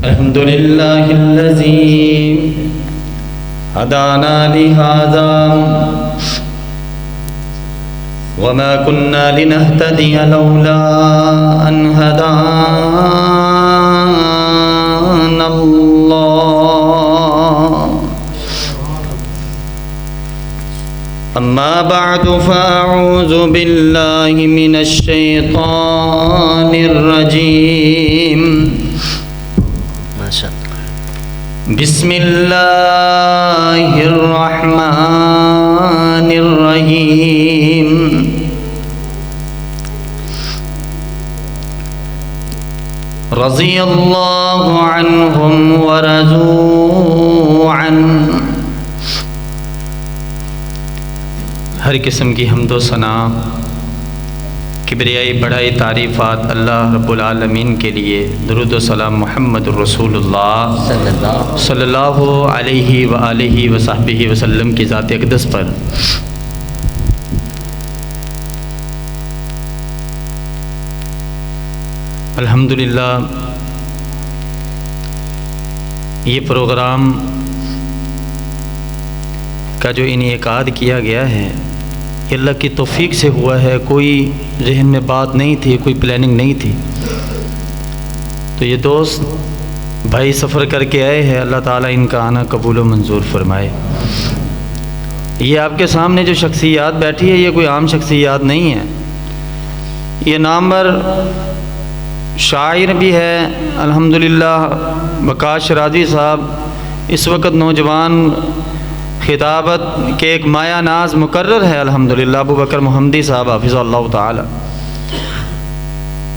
अल्हम्दुलिल्लाहिल्लज़ी हदाना लिहाज़ा वमा कुन्ना लिनहतदिया लौला अन हदानल्लाह। अम्मा बअदु फ़अऊज़ु बिल्लाहि मिनश शैतानिर रजीम। बिस्मिल्लाहिर्रहमानिर्रहीम। रज़ियल्लाहु अन्हुम व रज़ू अन्हु। हर किस्म की हम्दो सना किब्रियाई बढ़ाई तारीफ़ात अल्लाह रब्बुल आलमीन के लिए। दुरूद व सलाम मुहम्मदुर रसूलुल्लाह सल्लल्लाहु अलैहि व आलिहि व सहबिहि वसल्लम की ज़ात अक़दस पर। अल्हम्दुलिल्लाह ये प्रोग्राम का जो इनेकाद किया गया है अल्लाह की तौफीक से हुआ है। कोई जहन में बात नहीं थी, कोई प्लानिंग नहीं थी। तो ये दोस्त भाई सफ़र करके आए हैं, अल्लाह ताला इनका आना कबूल व मंजूर फरमाए। ये आपके सामने जो शख्सियत बैठी है ये कोई आम शख्सियत नहीं है। ये नामवर शायर भी है अल्हम्दुलिल्लाह। वकाश राजी साहब इस वक्त नौजवान खिताबत के एक माया नाज मुकर्रर है अल्हम्दुलिल्लाह, अबू बकर मोहम्मदी साहब हाफिज़हुल्लाह ताला।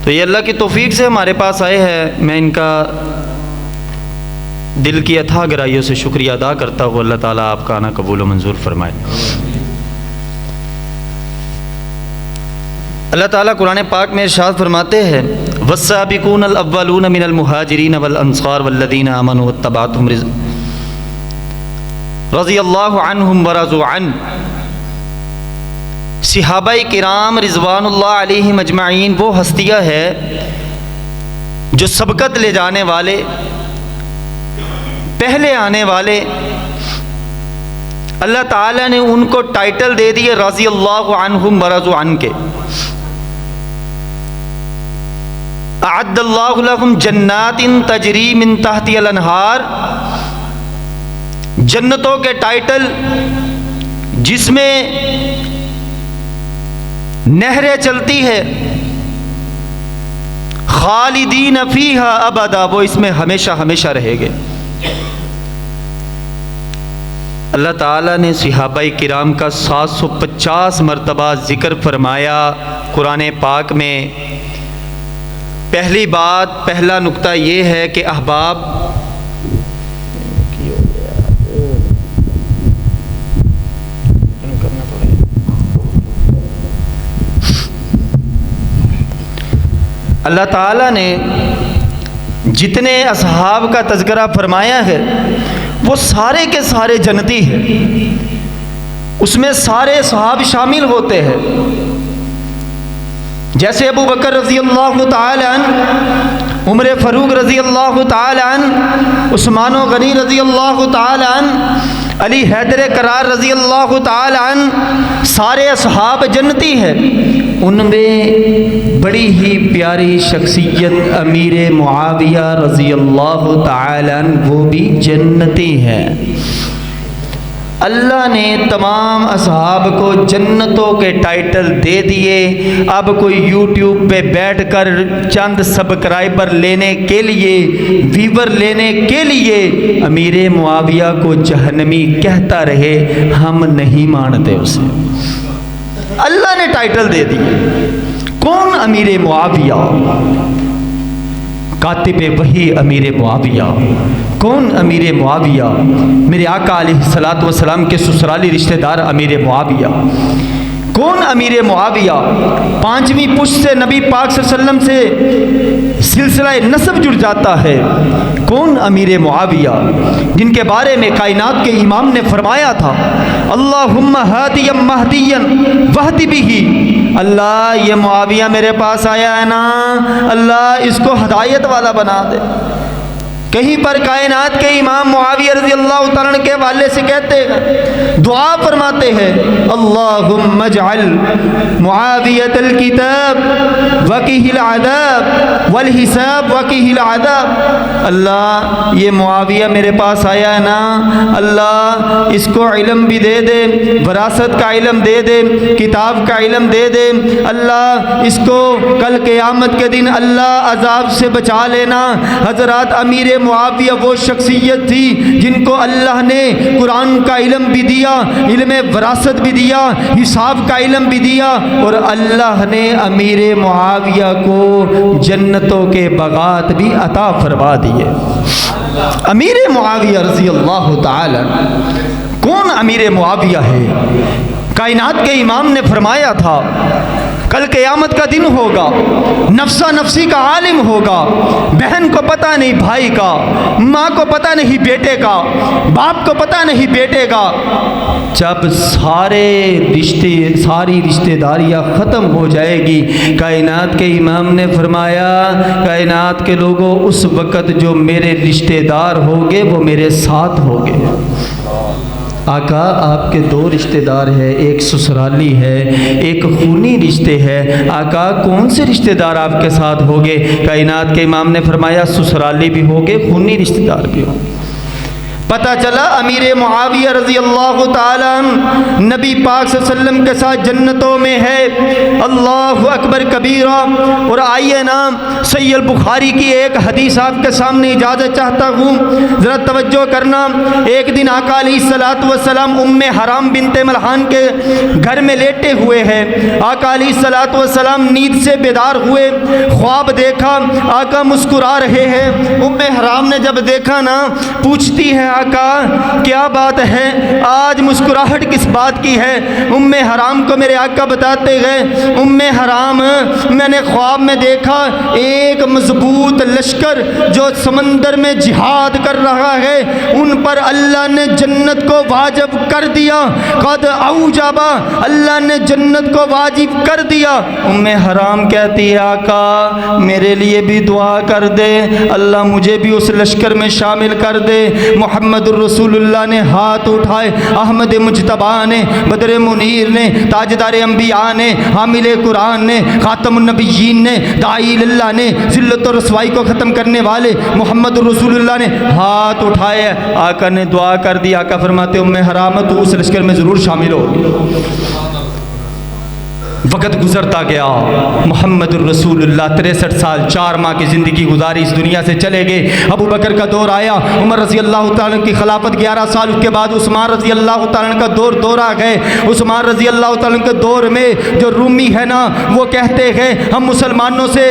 तो ये अल्लाह की तौफीक से हमारे पास आए हैं। मैं इनका दिल की अथाह गहराइयों से शुक्रिया अदा करता हूँ। अल्लाह ताला आपका आना कबूल व मंजूर फरमाए। अल्लाह ताला कुरान पाक में इरशाद फरमाते हैं वस्साबिकूनल अव्वलून मिनल मुहाजिरीन वल अंसार वल्लज़ीना आमनू वत्तबअतहुम रज़ियल्लाहु अन्हुम व रज़ू अन्हु। सहाबाए किराम रिज़वानुल्लाह अलैहिम अजमाइन वो हस्तियाँ है जो सबकत ले जाने वाले, पहले आने वाले। अल्लाह ताला ने उनको टाइटल दे दिए रज़ियल्लाहु अन्हुम व रज़ू अन्हु के। अअद्दल्लाहु लहुम जन्नातिन तजरी मिन तहतिहल अनहार। जन्नतों के टाइटल जिसमें नहरें चलती है, खालिदीन फीहा अबदा, वो इसमें हमेशा हमेशा रहेंगे। अल्लाह ताला ने सहाबाए किराम का 750 मरतबा जिक्र फरमाया कुरान पाक में। पहली बात, पहला नुक्ता ये है कि अहबाब अल्लाह ताला ने जितने असहाब का तज़किरा फरमाया है वो सारे के सारे जन्नती हैं। उसमें सारे सहाब शामिल होते हैं। जैसे अबू बकर रज़ियल्लाहु ताला अन्हु, उमर फ़ारूक रज़ियल्लाहु ताला अन्हु, उस्मान गनी रज़ियल्लाहु ताला अन्हु, अली हैदर करार रज़ियल्लाहु ताला अन्हु, सारे असहाब जन्नती हैं। उनमें बड़ी ही प्यारी शख्सियत अमीर मुआविया रज़ियल्लाहु ताला अन्हु, वो भी जन्नती हैं। अल्लाह ने तमाम असहाब को जन्नतों के टाइटल दे दिए। अब कोई यूट्यूब पे बैठकर चंद सब्सक्राइबर लेने के लिए, व्यूवर लेने के लिए अमीर मुआविया को जहन्नमी कहता रहे, हम नहीं मानते उसे। अल्लाह ने टाइटल दे दिए। कौन अमीर मुआविया? कातिबे वही अमीर मुआविया। कौन अमीर मुआविया? मेरे आका अलैहिस्सलातु वस्सलाम के ससुराली रिश्तेदार अमीर मुआविया। कौन अमीर मुआविया? पांचवी पुश्त से नबी पाक सल्लल्लाहु अलैहि वसल्लम से सिलसिला नसब जुड़ जाता है। कौन अमीर मुआविया? जिनके बारे में कायनात के इमाम ने फरमाया था अल्लाहुम्मा हादियम महदियन वहदी बिही। अल्लाह ये मुआविया मेरे पास आया है ना, अल्लाह इसको हदायत वाला बना दे। कहीं पर कायनात के इमाम मुआविया रज़ी अल्लाह तआला अन्हु के वाले से कहते हैं, दुआ फरमाते हैं, अल्लाहुम्मा जअल मुआवियतल किताब वकीहिल अज़ाब वल हिसाब वकीहिल अज़ाब। अल्लाह ये मुआविया मेरे पास आया है ना, अल्लाह इसको इल्म भी दे दे, वरासत का इल्म दे दे, किताब का इल्म दे दे, अल्लाह इसको कल क़यामत के दिन अल्लाह अज़ाब से बचा लेना। हज़रत अमीर मुआविया वो शख्सियत थी जिनको अल्लाह ने कुरान का इल्म भी दिया, इल्म वरासत भी दिया, हिसाब का इल्म भी दिया, और अल्लाह ने अमीर मुआविया को जन्नतों के बगात भी अता फरमा दिए। अमीर मुआविया रज़ी अल्लाह तआला, कौन अमीर मुआविया है? कायनात के इमाम ने फरमाया था कल क़यामत का दिन होगा, नफ्सा नफ्सी का आलिम होगा, बहन को पता नहीं भाई का, माँ को पता नहीं बेटे का, बाप को पता नहीं बेटे का। जब सारे रिश्ते, सारी रिश्तेदारियाँ ख़त्म हो जाएगी, कायनात के इमाम ने फरमाया, कायनात के लोगों उस वक़्त जो मेरे रिश्तेदार होंगे वो मेरे साथ होंगे। आका आपके दो रिश्तेदार हैं, एक ससुराली है, एक खूनी रिश्ते हैं। आका कौन से रिश्तेदार आपके साथ होंगे? कायनात के इमाम ने फरमाया ससुराली भी होंगे, खूनी रिश्तेदार भी होंगे। पता चला अमीर मुआविया रज़ी अल्लाह तआला नबी पाक सल्लल्लाहु अलैहि वसल्लम के साथ जन्नतों में है। अल्लाहु अकबर कबीरा। और आइए ना, सहीह बुखारी की एक हदीस आपके सामने इजाज़त चाहता हूँ, ज़रा तवज्जो करना। एक दिन आका अलैहिस्सलातु वस्सलाम उम्मे हराम बिनते मल्हान के घर में लेटे हुए हैं। आका अलैहिस्सलातु वस्सलाम नींद से बेदार हुए, ख्वाब देखा, आका मुस्कुरा रहे हैं। उम्मे हराम ने जब देखा ना, पूछती है आका क्या बात है, आज मुस्कुराहट किस बात की है? उम्मे हराम को मेरे आका बताते गए, उम्मे हराम मैंने ख्वाब में देखा एक मजबूत लश्कर जो समंदर में जिहाद कर रहा है, उन पर अल्लाह ने जन्नत को वाजिब कर दिया। कद औजबा, अल्लाह ने जन्नत को वाजिब कर दिया। उम्मे हराम कहती है आका मेरे लिए भी दुआ कर दे, अल्लाह मुझे भी उस लश्कर में शामिल कर दे। मोहम्मदुर रसूलुल्लाह ने हाथ उठाए, अहमद मुजतबा ने, बदर मुनीर ने, ताजदार अंबिया ने, हामिले कुरान ने, खातमुन नबिय्यीन ने, दाई अल्लाह ने, जिल्लत और रसवाई को ख़त्म करने वाले मोहम्मदुर रसूलुल्लाह ने हाथ उठाए। आका ने दुआ कर दी। आका फरमाते उम्मे हराम तो उस लश्कर में ज़रूर शामिल हो। वक़्त गुज़रता गया, मोहम्मदुर रसूलुल्लाह 63 साल 4 माह की ज़िंदगी गुजारी, इस दुनिया से चले गए। अबू बकर का दौर आया, उमर रज़ी अल्लाह तआला की खिलाफत 11 साल, उसके बाद उस्मान रज़ी अल्लाह तआला का दौर आ गए। उस्मान रज़ी अल्लाह तआला के दौर में जो रूमी है ना, वो कहते हैं हम मुसलमानों से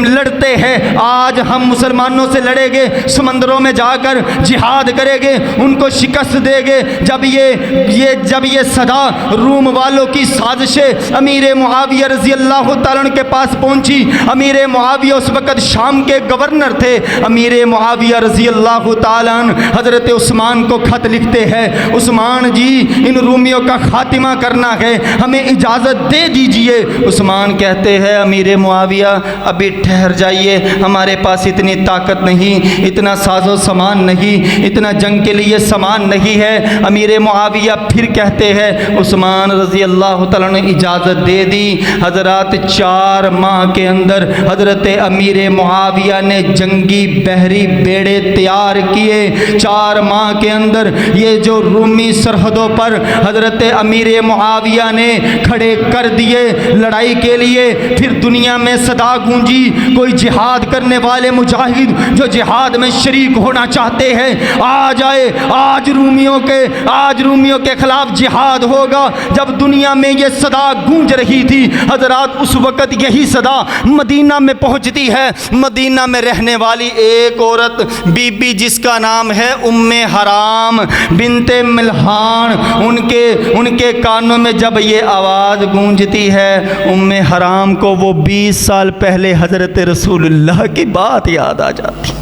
लड़ते हैं, आज हम मुसलमानों से लड़ेंगे, समंदरों में जाकर जिहाद करेंगे, उनको शिकस्त देंगे। जब ये सदा रूम वालों की साजिशें अमीर मुआविया रज़ी अल्लाह तआला के पास पहुंची। अमीर मुआविया उस वक़्त शाम के गवर्नर थे। अमीर मुआविया रज़ी अल्लाह तआला हज़रत उस्मान को ख़त लिखते हैं, उस्मान जी इन रूमियों का खातिमा करना है, हमें इजाज़त दे दीजिए। उस्मान कहते हैं अमीर मुआविया अभी ठहर जाइए, हमारे पास इतनी ताकत नहीं, इतना साजो सामान नहीं, इतना जंग के लिए सामान नहीं है। अमीर मुआविया फिर कहते हैं, उस्मान रज़ी अल्लाह तआला ने इजाज़त दे दी। हजरत 4 माह के अंदर हजरत अमीर मुआविया ने जंगी बहरी बेड़े तैयार किए। 4 माह के अंदर ये जो रूमी सरहदों पर हजरत अमीर मुआविया ने खड़े कर दिए लड़ाई के लिए। फिर दुनिया में सदा गूंजी, कोई जिहाद करने वाले मुजाहिद जो जिहाद में शरीक होना चाहते हैं आ जाए, आज रूमियों के खिलाफ जिहाद होगा। जब दुनिया में ये सदा गूंज रही थी हजरात, उस वक़्त यही सदा मदीना में पहुंचती है। मदीना में रहने वाली एक औरत बीबी जिसका नाम है उम्मे हराम बिनते मिल्हान, उनके कानों में जब ये आवाज़ गूंजती है, उम्मे हराम को वो 20 साल पहले हज़रत रसूलुल्लाह की बात याद आ जाती।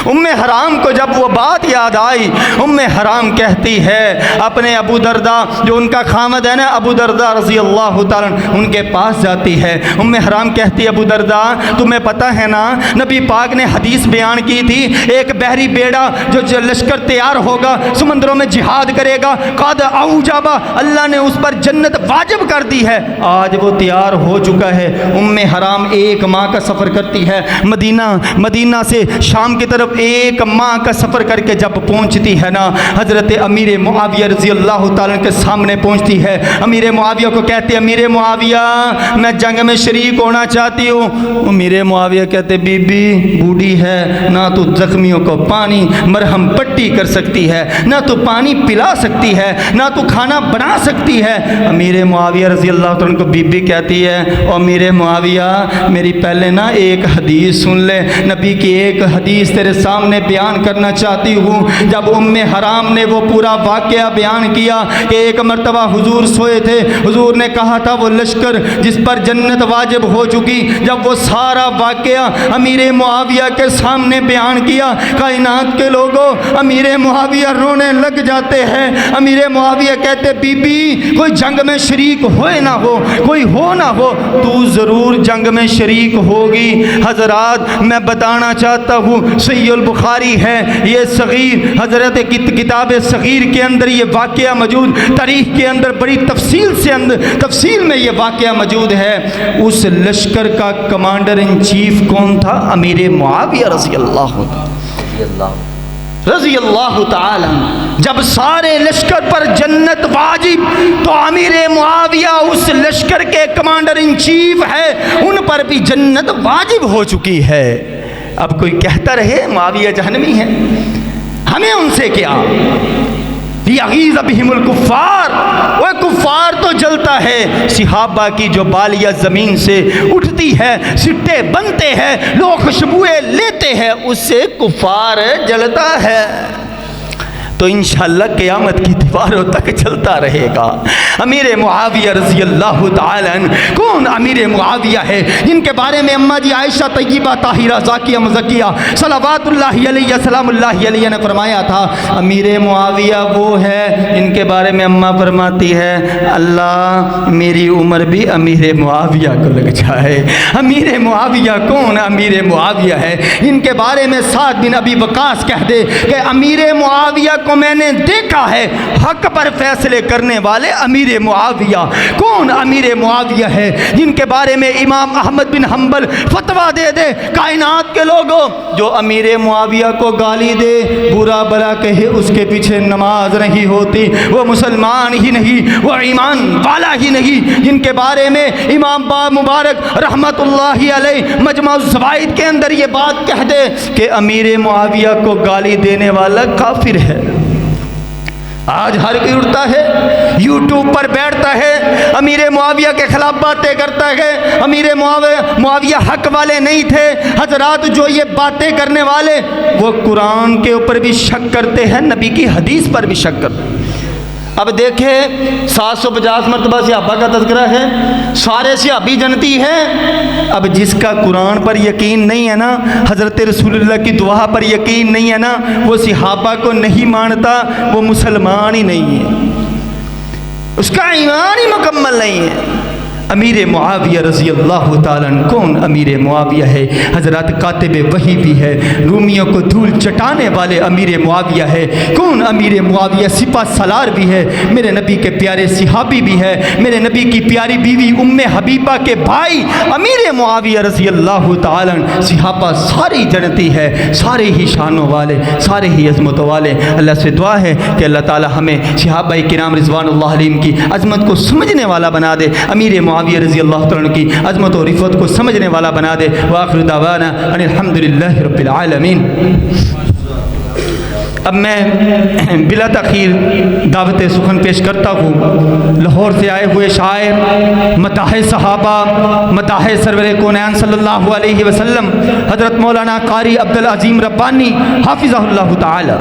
उम्मे हराम को जब वो बात याद आई, उम्मे हराम कहती है अपने अबू दरदा, जो उनका खामद है ना अबू दरदा रज़ी अल्लाह ताला, उनके पास जाती है। उम्मे हराम कहती है अबू दरदा, तुम्हें पता है ना नबी पाक ने हदीस बयान की थी, एक बहरी बेड़ा जो लश्कर तैयार होगा, समंदरों में जिहाद करेगा, कद औजबा, अल्लाह ने उस पर जन्नत वाजिब कर दी है। आज वो तैयार हो चुका है। उम्मे हराम 1 माह का सफ़र करती है मदीना से शाम की तरफ 1 माह का सफ़र करके जब पहुंचती है ना, हज़रत अमीर मुआविया रज़ी अल्लाह ताला के सामने पहुंचती है। अमीर मुआविया को कहते, अमीर मुआविया मैं जंग में शरीक होना चाहती हूँ। अमीर मुआविया कहते, बीबी बूढ़ी है, ना तो जख्मियों को पानी मरहम पट्टी कर सकती है, ना तो पानी पिला सकती है, ना तो खाना बना सकती है। अमीर मुआविया रज़ी अल्लाह ताला को बीबी कहती है, और अमीर मुआविया मेरी पहले ना एक हदीस सुन ले, नबी की एक हदीस तेरे सामने बयान करना चाहती हूँ। जब उम्मे हराम ने वो पूरा वाक़या बयान किया कि एक मरतबा हुजूर सोए थे, हुजूर ने कहा था वो लश्कर जिस पर जन्नत वाजिब हो चुकी, जब वो सारा वाक़या अमीर मुआविया के सामने बयान किया, कायनात के लोगों अमीर मुआविया रोने लग जाते हैं। अमीर मुआविया कहते, बीबी कोई जंग में शरीक होए ना हो, कोई हो ना हो, तू ज़रूर जंग में शरीक होगी। हज़रात मैं बताना चाहता हूँ, सहीहुल बुखारी है ये सगीर, हज़रत किताब सगीर के अंदर ये वाक़या मौजूद, तारीख़ के अंदर बड़ी तफसील में ये वाक़या मौजूद है। उस लश्कर का कमांडर इन चीफ कौन था? अमीर मुआविया रज़ी अल्लाह ताला। जब सारे लश्कर पर जन्नत वाजिब, तो अमीर मुआविया उस लश्कर के कमांडर इन चीफ है, उन पर भी जन्नत वाजिब हो चुकी है। अब कोई कहता रहे मुआविया जहन्नमी है, हमें उनसे क्या? यगीज़ बिहिमुल कुफ़ार, वह कुफ़ार तो जलता है। सिहाबा की जो बालिया ज़मीन से उठती है, सिट्टे बनते हैं, लोग खुशबुएं लेते हैं, उससे कुफ़ार जलता है। तो इंशाअल्लाह क़यामत की दीवारों तक चलता रहेगा। अमीर मुआविया रज़ी अल्लाह ताला अन्हु, कौन अमीर मुआविया है जिनके बारे में अम्मा जी आयशा तय्यबा ताहिरा ज़ाकिया मुज़क्किया सलावतुल्लाहि अलैहा सलामुल्लाहि अलैहा ने फरमाया था, अमीर मुआविया वो है जिनके बारे में अम्मा फरमाती है, अल्लाह मेरी उम्र भी अमीर मुआविया को लग जाए। अमीर मुआविया कौन? अमीर मुआविया है इनके बारे में साद बिन अबी वक़ास कह दे कि अमीर मुआविया को मैंने देखा है, हक पर फैसले करने वाले अमीर मुआविया। कौन अमीर मुआविया है जिनके बारे में इमाम अहमद बिन हम्बल फतवा दे दे, कायनात के लोगों जो अमीर मुआविया को गाली दे, बुरा भला कहे, उसके पीछे नमाज नहीं होती, वो मुसलमान ही नहीं, वो ईमान वाला ही नहीं। जिनके बारे में इमाम बाब मुबारक रहमतुल्लाहि अलैह मजमुअज़ ज़वाइद के अंदर ये बात कह दे कि अमीर मुआविया को गाली देने वाला काफिर है। आज हर कोई उठता है, यूट्यूब पर बैठता है, अमीर मुआविया के खिलाफ बातें करता है। अमीर मुआविया हक वाले नहीं थे। हजरात जो ये बातें करने वाले, वो कुरान के ऊपर भी शक करते हैं, नबी की हदीस पर भी शक करते हैं। अब देखे 750 मरतबा सहाबा का तज़किरा है, सारे सहाबी जनती हैं। अब जिसका कुरान पर यकीन नहीं है ना, हज़रत रसूलुल्लाह की दुआ पर यकीन नहीं है ना, वो सहाबा को नहीं मानता, वो मुसलमान ही नहीं है, उसका ईमान ही मुकम्मल नहीं है। अमीर मुआविया रज़ी अल्लाह ताला अन्हु, कौन अमीर मुआविया है? हज़रत कातिब वही भी है, रूमियों को धूल चटाने वाले अमीर मुआविया है। कौन अमीर मुआविया? सिपा सलार भी है, मेरे नबी के प्यारे सिहाबी भी है, मेरे नबी की प्यारी बीवी उम्मे हबीबा के भाई अमीर मुआविया रज़ी अल्लाह ताला अन्हु। सिहाबा सारी जनती है, सारे ही शानों वाले, सारे ही अज़मतों वाले। अल्लाह से दुआ है कि अल्लाह ताला हमें सिहाबाए किराम रिज़वानुल्लाह अलैहिम की अज़मत को समझने वाला बना दे, अमीर मुआविया रज़ी अल्लाह तआला की अज़मत और रिफ़त को समझने वाला बना दे। व आखिरु दावाना अनिल हम्दुलिल्लाहि रब्बिल आलमीन। अब मैं बिला तख़ीर दावत सुखन पेश करता हूँ। लाहौर से आए हुए शायर, मताहे सहाबा, मताहे सरवरे कौनैन सल्लल्लाहु अलैहि वसल्लम, हज़रत मौलाना कारी अब्दुल अज़ीम रब्बानी हाफ़िज़हुल्लाह ताला।